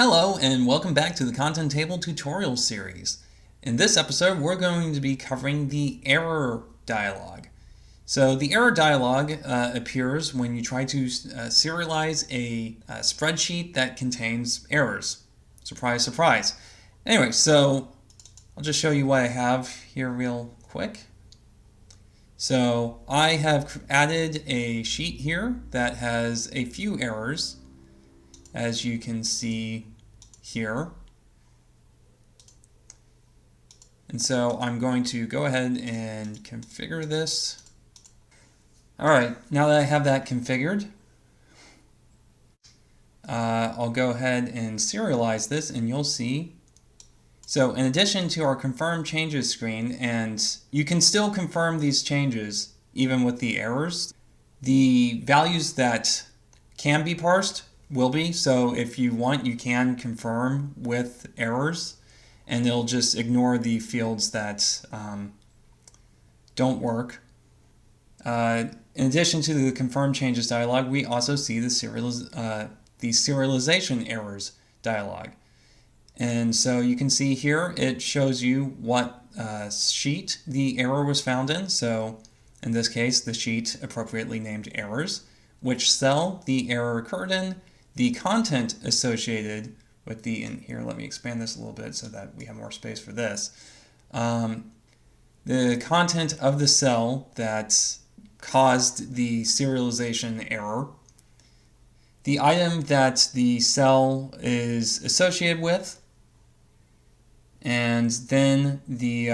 Hello and welcome back to the ContenTable tutorial series. In this episode we're going to be covering the error dialog. So the error dialog appears when you try to serialize a spreadsheet that contains errors. Surprise, surprise. Anyway, so I'll just show you what I have here real quick. So I have added a sheet here that has a few errors, as you can see here. And so I'm going to go ahead and configure this. Alright, now that I have that configured, I'll go ahead and serialize this and you'll see. So in addition to our confirm changes screen, and you can still confirm these changes even with the errors, the values that can be parsed will be. So if you want, you can confirm with errors and it'll just ignore the fields that don't work. In addition to the confirm changes dialog, we also see the serialization errors dialog. And so you can see here it shows you what sheet the error was found in. So in this case, the sheet appropriately named errors, which cell the error occurred in, the content associated with the, and here let me expand this a little bit so that we have more space for this. The content of the cell that caused the serialization error, the item that the cell is associated with, and then the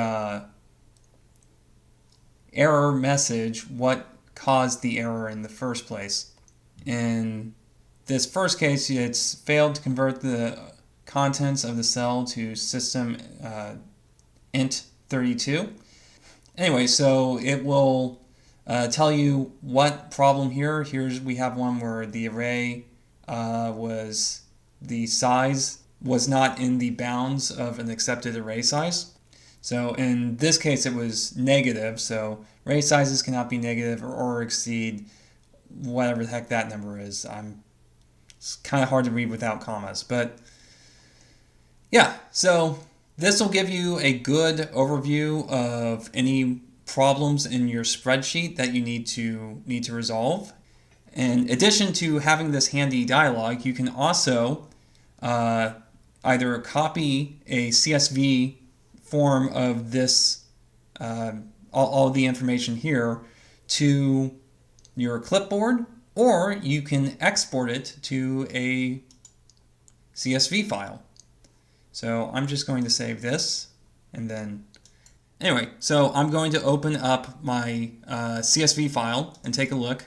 error message, what caused the error in the first place. In this first case, it's failed to convert the contents of the cell to system int 32. Anyway, so it will tell you what problem here. We have one where the array the size was not in the bounds of an accepted array size. So in this case it was negative, so array sizes cannot be negative or exceed whatever the heck that number is. It's kind of hard to read without commas, but yeah, so this will give you a good overview of any problems in your spreadsheet that you need to resolve. In addition to having this handy dialog, you can also either copy a CSV form of this, all the information here, to your clipboard, or you can export it to a CSV file. So I'm just going to save this, and then anyway, so I'm going to open up my CSV file and take a look.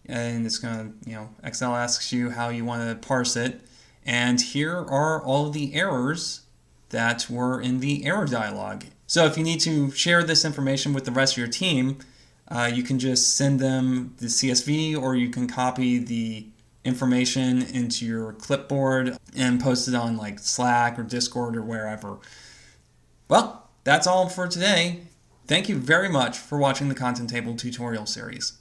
And it's going to, Excel asks you how you want to parse it. And here are all the errors that were in the error dialog. So if you need to share this information with the rest of your team, you can just send them the CSV, or you can copy the information into your clipboard and post it on like Slack or Discord or wherever. Well, that's all for today. Thank you very much for watching the ContenTable tutorial series.